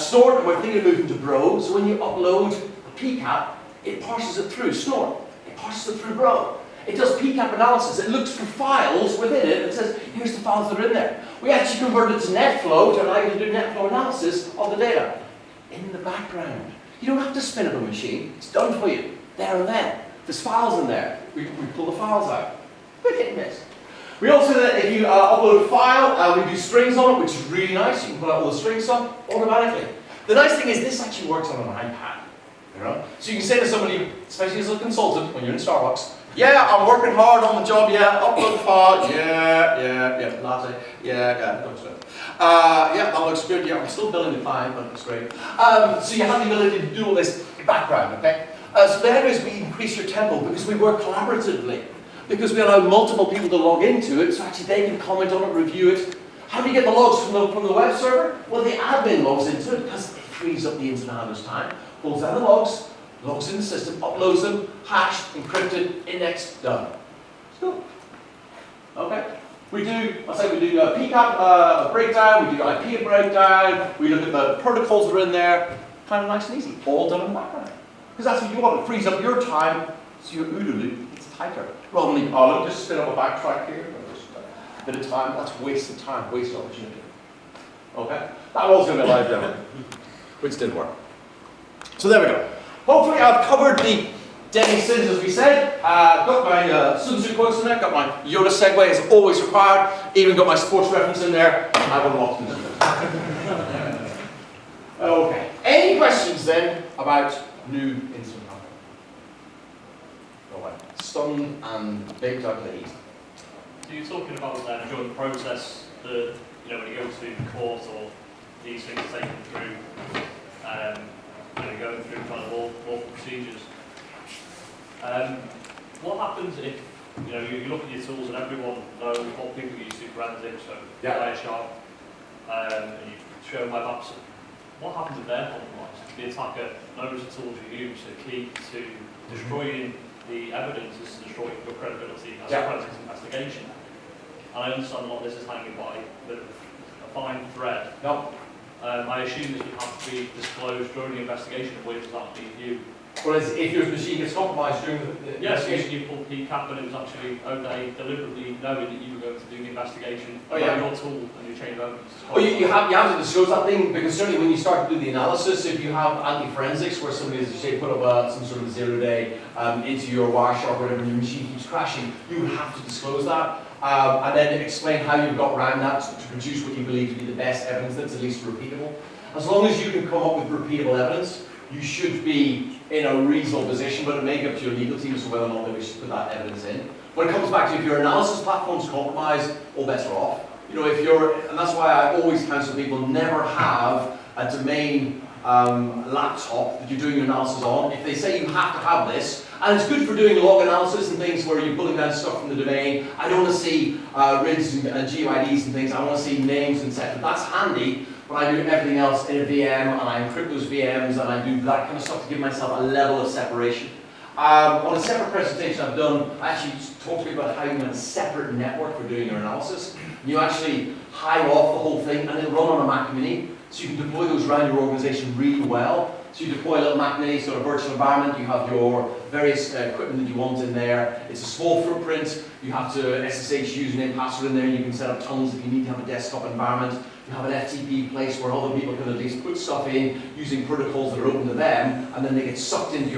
Speaker 1: snort, and we're thinking of moving to Bro. So when you upload a PCAP, it parses it through snort. It parses it through Bro. It does PCAP analysis. It looks for files within it and says, here's the files that are in there. We actually converted it to NetFlow to allow you to do NetFlow analysis of the data in the background. You don't have to spin up a machine. It's done for you, there and then. There's files in there. We pull the files out. But hit and miss. We also, if you upload a file, we do strings on it, which is really nice. You can put out all the string stuff automatically. The nice thing is this actually works on an iPad. You know? So you can say to somebody, especially as a consultant, when you're in Starbucks, yeah, I'm working hard on the job, yeah, upload the file, yeah, latte, yeah, that looks good. Yeah, that looks good, yeah, I'm still billing the client, but it's great. So you have the ability to do all this background, okay? So the idea is we increase your tempo because we work collaboratively. Because we allow multiple people to log into it, so actually they can comment on it, review it. How do you get the logs from the web server? Well, the admin logs into it because it frees up the ins and outs time, pulls down the logs in the system, uploads them, hashed, encrypted, indexed, done. It's cool. Okay. We do PCAP breakdown, we do IP breakdown, we look at the protocols that are in there. Kind of nice and easy, all done in the background. Because that's what you want. It frees up your time, so your OODA loop gets tighter. Rather than, oh, let me just spin up a backtrack here. A bit of time, that's wasted time, wasted opportunity. Okay? That was going to be a live demo, which didn't work. So there we go. Hopefully I've covered the deadly sins as we said. Got my Sun Tzu quotes in there, got my Yoda segue as always required, even got my sports reference in there. I've unlocked them. Okay. Any questions then about Noob instant contact? Go away. Stunned and baked out the heat.
Speaker 2: So you're talking about during the process, when you go to court or these things are taken through, going through kind of lawful procedures. What happens if you look at your tools and everyone knows what people use to forensics, so Wireshark, and you show web apps. What happens if they're compromised? The attacker knows the tools you use are key to destroying the evidence, is destroying your credibility as a forensics investigation. And I understand a lot of this is hanging by a fine thread.
Speaker 1: No.
Speaker 2: I assume this would have to be disclosed during the investigation. Where does that leave you?
Speaker 1: Well, if your machine gets compromised during the
Speaker 2: investigation, you pulled PCAP and it was actually OODA deliberately knowing that you were going to do the investigation.
Speaker 1: Oh, yeah.
Speaker 2: Your tool and your chain of evidence.
Speaker 1: Oh, you have to disclose that thing, because certainly when you start to do the analysis, if you have anti-forensics where somebody, as you say, put up some sort of zero-day into your Wireshark or whatever, and your machine keeps crashing, you would have to disclose that. And then explain how you got around that to produce what you believe to be the best evidence that's at least repeatable. As long as you can come up with repeatable evidence, you should be in a reasonable position, but it may be up to your legal team as to whether or not they wish to put that evidence in. When it comes back to if your analysis platform's compromised, all bets are off. And that's why I always counsel people never have a domain laptop that you're doing your analysis on. If they say you have to have this, and it's good for doing log analysis and things where you're pulling down stuff from the domain. I don't want to see RIDs and GUIDs and things. I want to see names and etc. That's handy, but I do everything else in a VM, and I encrypt those VMs, and I do that kind of stuff to give myself a level of separation. On a separate presentation I've done, I actually talked to you about how you can have a separate network for doing your analysis. You actually hire off the whole thing, and it'll run on a Mac Mini, so you can deploy those around your organization really well. So you deploy a little Mac Mini, sort of virtual environment, you have your various equipment that you want in there. It's a small footprint, you have to SSH username, password in there, you can set up tons if you need to have a desktop environment. You have an FTP place where other people can at least put stuff in using protocols that are open to them, and then they get sucked into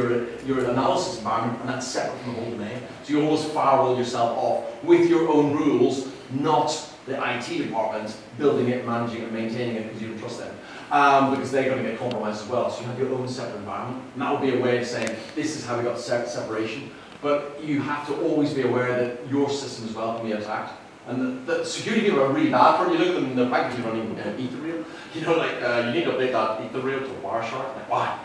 Speaker 1: your analysis environment, and that's separate from the whole domain. So you always firewall yourself off with your own rules, not the IT department building it, managing it, maintaining it because you don't trust them. Because they're going to get compromised as well. So you have your own separate environment. And that would be a way of saying, this is how we got separation. But you have to always be aware that your system as well can be attacked. And the security people are really bad for it. You look at them, they're practically running Etherrail. You need to update that Etherrail to Wireshark. Like, why?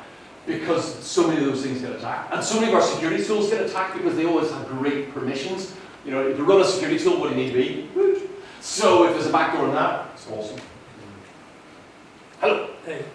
Speaker 1: Because so many of those things get attacked. And so many of our security tools get attacked because they always have great permissions. To run a security tool, what do you need to be? Root. So if there's a backdoor in that, it's awesome. Hello.
Speaker 3: Hey,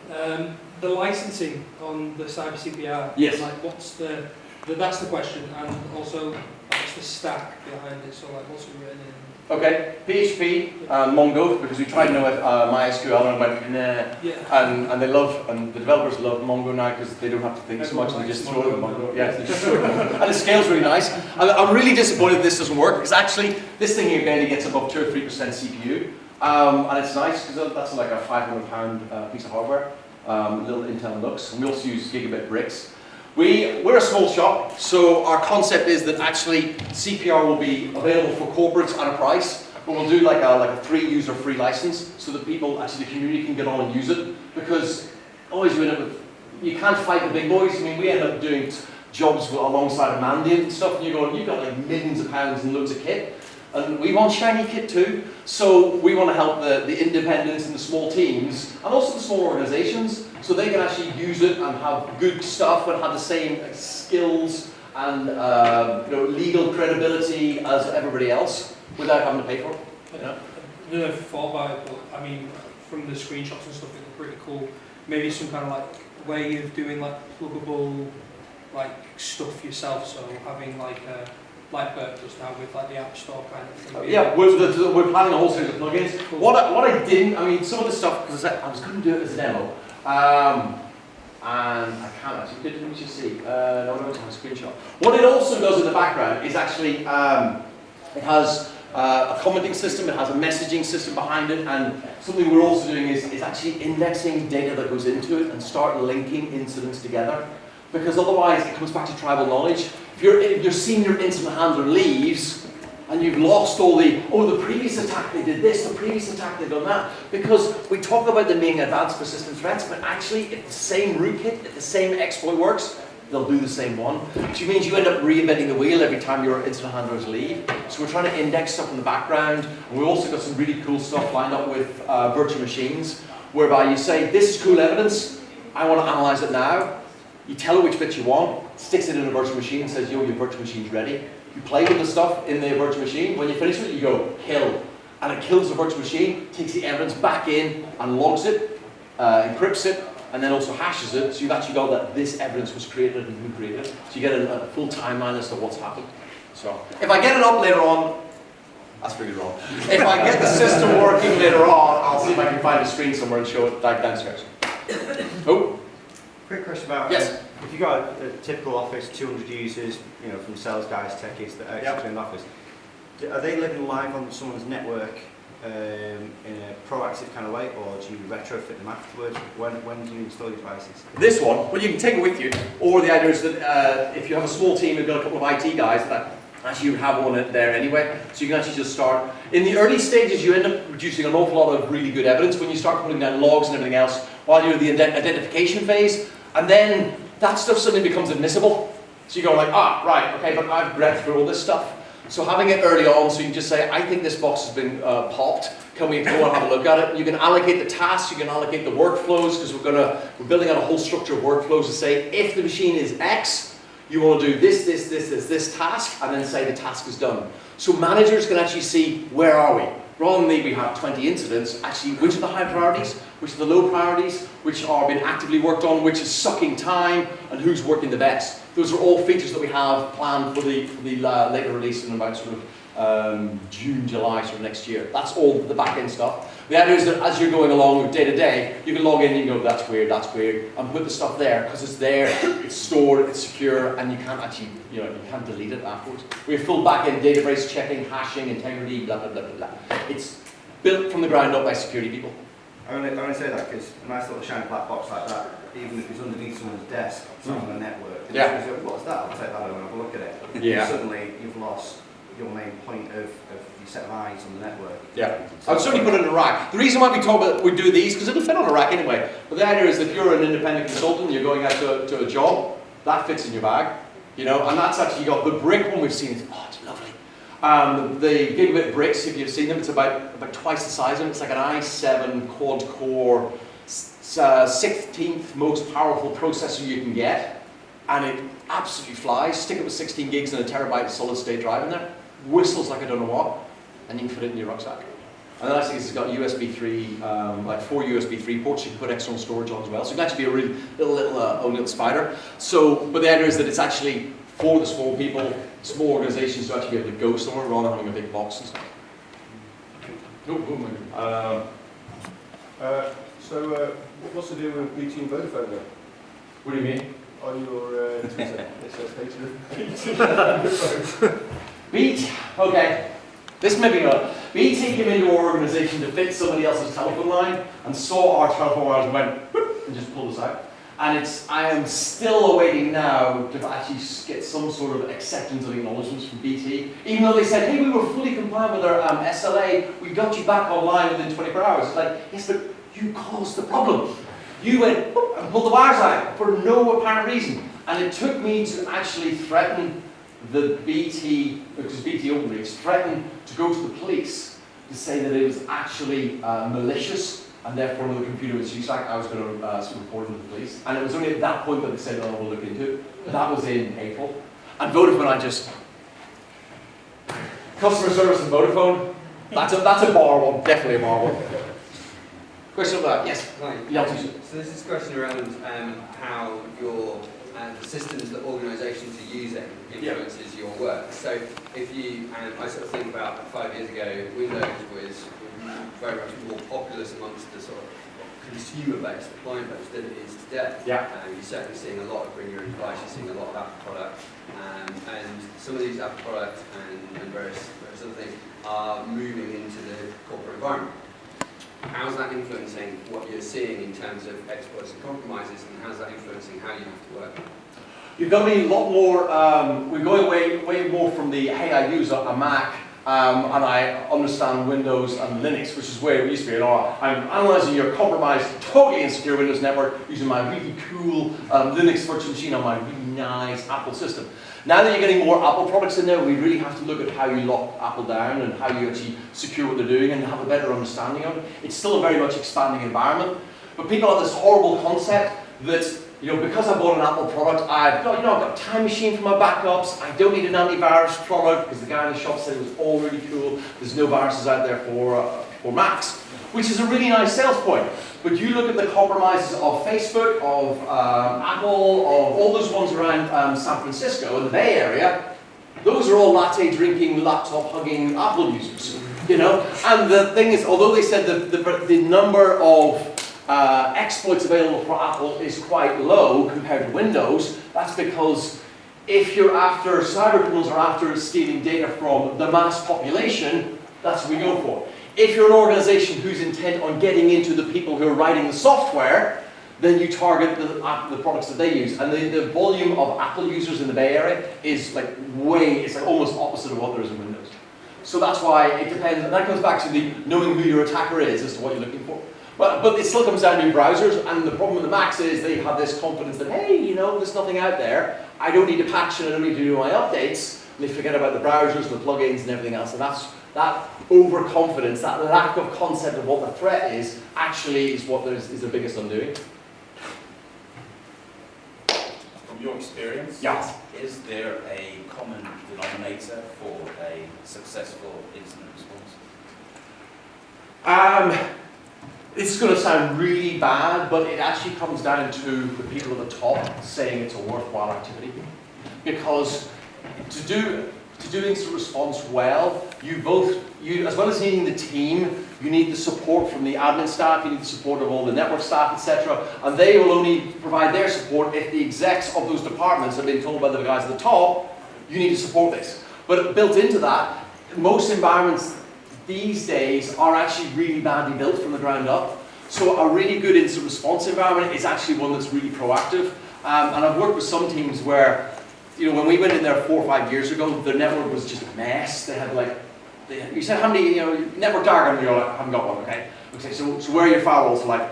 Speaker 3: the licensing on the CyberCPR.
Speaker 1: Yes.
Speaker 3: Like, that's the question, and also what's the stack behind it? So, like, what's it written in?
Speaker 1: Okay, PHP, Mongo, because we tried to know it, MySQL, and went nah. Yeah. And the developers love Mongo now because they don't have to think so much, and they just throw it in Mongo. Yes, they just throw it in Mongo. And it scales really nice. And I'm really disappointed this doesn't work, because actually this thing here barely gets above 2 or 3% CPU. And it's nice because that's like a £500 piece of hardware, little Intel Lux. And we also use gigabit bricks. We're a small shop, so our concept is that actually CPR will be available for corporates at a price, but we'll do like a free free license so that people, actually the community, can get on and use it, because always you end up with, you can't fight the big boys. I mean, we end up doing jobs alongside of Mandiant and stuff, and you're going, you've got like millions of pounds and loads of kit, and we want shiny kit too, so we want to help the independents and the small teams, and also the small organizations, so they can actually use it and have good stuff and have the same skills and you know, legal credibility as everybody else without having to pay for it. You know?
Speaker 3: I don't know if you thought about it, but I mean, from the screenshots and stuff, it looked pretty cool. Maybe some kind of like way of doing like pluggable like stuff yourself, so having like like Bert does now with like the App Store kind of thing.
Speaker 1: Yeah, we're planning a whole series of plugins. Cool. What I didn't, I mean, some of the stuff, because I was going to do it as a demo, and I can't actually, let me just see, no, I don't have a screenshot. What it also does in the background is actually, it has a commenting system, it has a messaging system behind it, and something we're also doing is actually indexing data that goes into it and start linking incidents together. Because otherwise it comes back to tribal knowledge. If your senior incident handler leaves and you've lost all the, oh, the previous attack they did this, the previous attack they've done that. Because we talk about them being advanced persistent threats, but actually if the same rootkit, if the same exploit works, they'll do the same one. Which means you end up reinventing the wheel every time your incident handlers leave. So we're trying to index stuff in the background. And we've also got some really cool stuff lined up with virtual machines, whereby you say, this is cool evidence, I want to analyze it now. You tell it which bit you want, sticks it in a virtual machine and says, yo, your virtual machine's ready. You play with the stuff in the virtual machine. When you finish it, you go, kill. And it kills the virtual machine, takes the evidence back in and logs it, encrypts it, and then also hashes it. So you've actually got that this evidence was created and who created it. So you get a full timeline as to what's happened. So if I get it up later on, that's really wrong. If I get the system working later on, I'll see if I can find a screen somewhere and show it like downstairs. Oh.
Speaker 4: Quick question about,
Speaker 1: yes.
Speaker 4: If you've got a typical office, 200 users, you know, from sales guys, techies that are actually in the office, are they living live on someone's network in a proactive kind of way, or do you retrofit them afterwards? When do you install your devices?
Speaker 1: This one, well, you can take it with you, or the idea is that if you have a small team, you've got a couple of IT guys, that actually you would have one there anyway, so you can actually just start. In the early stages, you end up producing an awful lot of really good evidence when you start putting down logs and everything else while you're in the identification phase. And then that stuff suddenly becomes admissible. So you go like, ah, right, okay, but I've read through all this stuff. So having it early on, so you can just say, I think this box has been popped. Can we go and have a look at it? You can allocate the tasks, you can allocate the workflows, because we're building out a whole structure of workflows to say, if the machine is X, you want to do this task, and then say the task is done. So managers can actually see, where are we? Rather than we have 20 incidents, actually, which are the high priorities, which are the low priorities, which are being actively worked on, which is sucking time, and who's working the best. Those are all features that we have planned for the later release in about sort of June, July, sort of next year. That's all the back-end stuff. The idea is that as you're going along day to day, you can log in and you go, that's weird, and put the stuff there, because it's there, it's stored, it's secure, and you can't actually, you can't delete it afterwards. We have full back-end database checking, hashing, integrity, blah, blah, blah, blah, blah. It's built from the ground up by security people.
Speaker 4: I only say that because a nice little shiny black box like that, even if it's underneath someone's desk, it's on the network.
Speaker 1: Yeah.
Speaker 4: Go, what's that? I'll take that over and have a look at it.
Speaker 1: Yeah.
Speaker 4: Suddenly you've lost your main point of your set of eyes on the network.
Speaker 1: Yeah. I would certainly put it in a rack. The reason why we talk about we do these, because it'll fit on a rack anyway. But the idea is that if you're an independent consultant, you're going out to a job, that fits in your bag. And that's actually got the brick one we've seen. It's lovely. The gigabit bricks, if you've seen them, it's about twice the size of them. It's like an i7 quad core, 16th most powerful processor you can get, and it absolutely flies. Stick it with 16 gigs and a terabyte solid state drive in there, whistles like I don't know what, and you can fit it in your rucksack. And the nice thing is it's got USB 3, like 4 USB 3 ports you can put external storage on as well. So it can actually be a really little spider. But the idea is that it's actually for the small people, small organizations to actually be able to go somewhere rather than having a big box and stuff.
Speaker 5: So what's the deal with BT and Vodafone then?
Speaker 1: What do you mean?
Speaker 5: On your Twitter, it says BT.
Speaker 1: BT, okay. This may be not. BT came into our organisation to fit somebody else's telephone line and saw our telephone wires and went, whoop, and just pulled us out. And I am still awaiting now to actually get some sort of acceptance of acknowledgements from BT. Even though they said, hey, we were fully compliant with our SLA, we got you back online within 24 hours. It's like, yes, but you caused the problem. You went and pulled the wires out for no apparent reason. And it took me to actually threaten the BT, because BT OpenReach, threatened to go to the police to say that it was actually malicious, and therefore under the Computer Misuse Act I was going to report it to the police. And it was only at that point that they said, oh, we'll look into it. That was in April. And Vodafone, I just... Customer service and Vodafone, that's a bar one, definitely a bar one. Question about that? Yes?
Speaker 6: Hi.
Speaker 1: Yeah,
Speaker 6: so there's this question around how your the systems that organisations are using influences your work. So if you, I sort of think about 5 years ago, Windows was very much more populous amongst the sort of consumer-based, client-based than it is today.
Speaker 1: Yeah.
Speaker 6: You're certainly seeing a lot of bring your own device, you're seeing a lot of Apple product, and some of these Apple products and various other things are moving into the corporate environment. How's that influencing what you're seeing in terms of exploits and compromises, and how's that influencing how you have to work?
Speaker 1: You've got to be a lot more, we're going way more from the, hey, I use a Mac, and I understand Windows and Linux, which is where it used to be. You know, I'm analysing your compromised, totally insecure Windows network using my really cool Linux virtual machine on my really nice Apple system. Now that you're getting more Apple products in there, we really have to look at how you lock Apple down and how you actually secure what they're doing and have a better understanding of it. It's still a very much expanding environment, but people have this horrible concept that, you know, because I bought an Apple product, I've got a time machine for my backups, I don't need an antivirus product because the guy in the shop said it was all really cool, there's no viruses out there for Macs, which is a really nice sales point. But you look at the compromises of Facebook, of Apple, of all those ones around San Francisco in the Bay Area, those are all latte drinking, laptop hugging Apple users, you know? And the thing is, although they said the number of exploits available for Apple is quite low compared to Windows, that's because if you're after, cyber criminals are after stealing data from the mass population, that's what we go for. If you're an organization who's intent on getting into the people who are writing the software, then you target the products that they use. And the volume of Apple users in the Bay Area is like it's like almost opposite of what there is in Windows. So that's why it depends, and that comes back to the knowing who your attacker is as to what you're looking for. But it still comes down to browsers, and the problem with the Macs is they have this confidence that, hey, you know, there's nothing out there, I don't need to patch and I don't need to do my updates, and they forget about the browsers, the plugins and everything else, and that overconfidence, that lack of concept of what the threat is, actually is what is the biggest undoing.
Speaker 7: From your experience,
Speaker 1: yes,
Speaker 7: is there a common denominator for a successful incident response?
Speaker 1: This is going to sound really bad, but it actually comes down to the people at the top saying it's a worthwhile activity. Because to do incident response well, you as well as needing the team, you need the support from the admin staff, you need the support of all the network staff, etc. And they will only provide their support if the execs of those departments have been told by the guys at the top, you need to support this. But built into that, most environments these days are actually really badly built from the ground up. So a really good incident response environment is actually one that's really proactive. And I've worked with some teams where, you know, when we went in there 4 or 5 years ago, their network was just a mess. They had like, you said how many, you know, network diagram, you're like, I haven't got one, okay? Okay, so where are your firewalls? Like,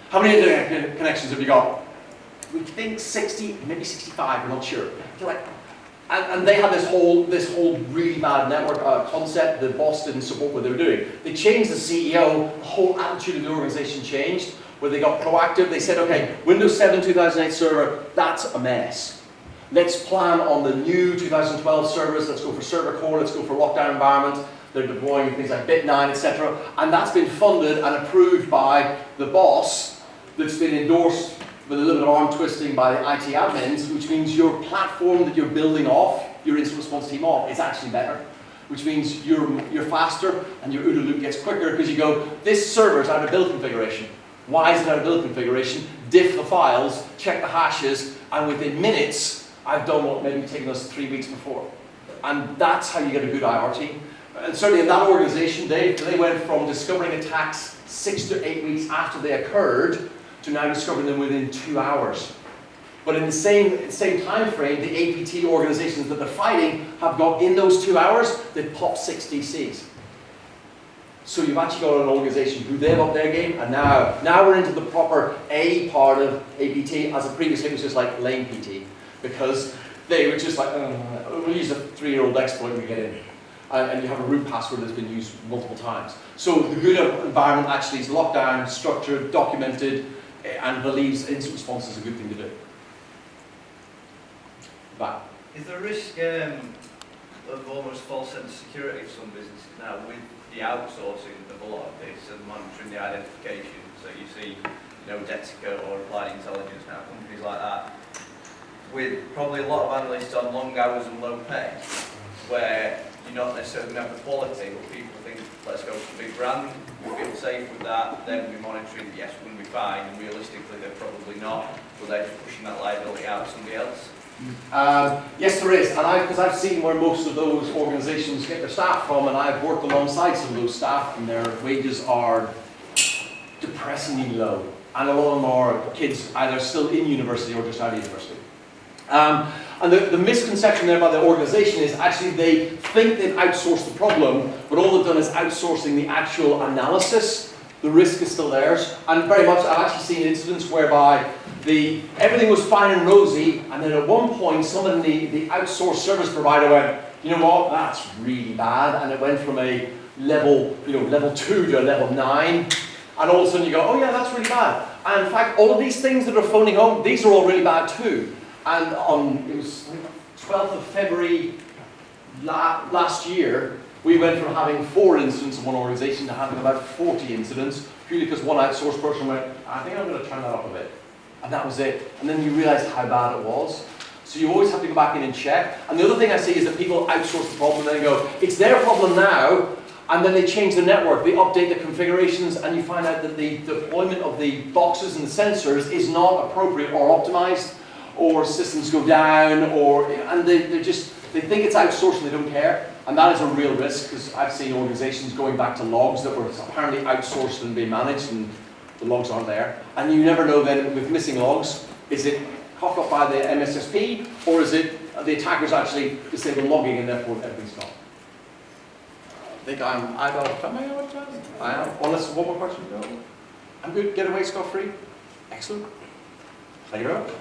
Speaker 1: how many internet connections have you got? We think 60, maybe 65, we're not sure. They're like, and they had this whole really bad network concept. The boss didn't support what they were doing. They changed the CEO, the whole attitude of the organization changed, where they got proactive. They said, okay, Windows 7 2008 server, that's a mess. Let's plan on the new 2012 servers. Let's go for server core, let's go for lockdown environment. They're deploying things like Bit9, etc. And that's been funded and approved by the boss, that's been endorsed with a little bit of arm twisting by the IT admins, which means your platform that you're building off, your incident response team off, is actually better. Which means you're faster and your OODA loop gets quicker because you go, this server is out of build configuration. Why is it out of build configuration? Diff the files, check the hashes, and within minutes, I've done what maybe taken us 3 weeks before. And that's how you get a good IR team. And certainly in that organization, they went from discovering attacks 6 to 8 weeks after they occurred to now discovering them within 2 hours. But in the same time frame, the APT organizations that they're fighting have got, in those 2 hours, they've popped 6 DCs. So you've actually got an organization who they've upped their game, and now we're into the proper A part of APT, as previously it was just like lane PT, because they were just like, we'll use a 3-year-old exploit and we get in. And you have a root password that's been used multiple times. So the good environment actually is locked down, structured, documented, and believes instant response is a good thing to do. But
Speaker 8: is there a risk of almost false sense of security for some businesses now with the outsourcing of a lot of this and monitoring the identification? So you see, Detica or Applied Intelligence now, companies like that, with probably a lot of analysts on long hours and low pay, where you're not necessarily going to have the quality, but people think, let's go for the big brand, we feel safe with that, then we're monitoring, yes, we're going to be fine, and realistically they're probably not, but they're just pushing that liability out to somebody else.
Speaker 1: Yes, there is, and because I've seen where most of those organizations get their staff from, and I've worked alongside some of those staff, and their wages are depressingly low, and a lot of them are kids either still in university or just out of university. And the misconception there by the organization is actually they think they've outsourced the problem, but all they've done is outsourcing the actual analysis. The risk is still theirs, and very much I've actually seen incidents whereby everything was fine and rosy, and then at one point someone in the outsourced service provider went, you know what, that's really bad, and it went from a level 2 to a level 9, and all of a sudden you go, oh yeah, that's really bad. And in fact, all of these things that are phoning home, these are all really bad too. And it was 12th of February last year, we went from having 4 incidents in one organization to having about 40 incidents, purely because one outsourced person went, I think I'm going to turn that up a bit. And that was it. And then you realize how bad it was. So you always have to go back in and check. And the other thing I see is that people outsource the problem and then go, it's their problem now, and then they change the network, they update the configurations, and you find out that the deployment of the boxes and the sensors is not appropriate or optimized, or systems go down, and they think it's outsourced and they don't care. And that is a real risk, because I've seen organizations going back to logs that were apparently outsourced and being managed, and the logs aren't there. And you never know then, with missing logs, is it cocked up by the MSSP, or is it the attackers actually disable logging and therefore everything's gone? I think am I out of time? I am. Unless one more question to go. I'm good. Get away scot-free. Excellent. Thank you very much.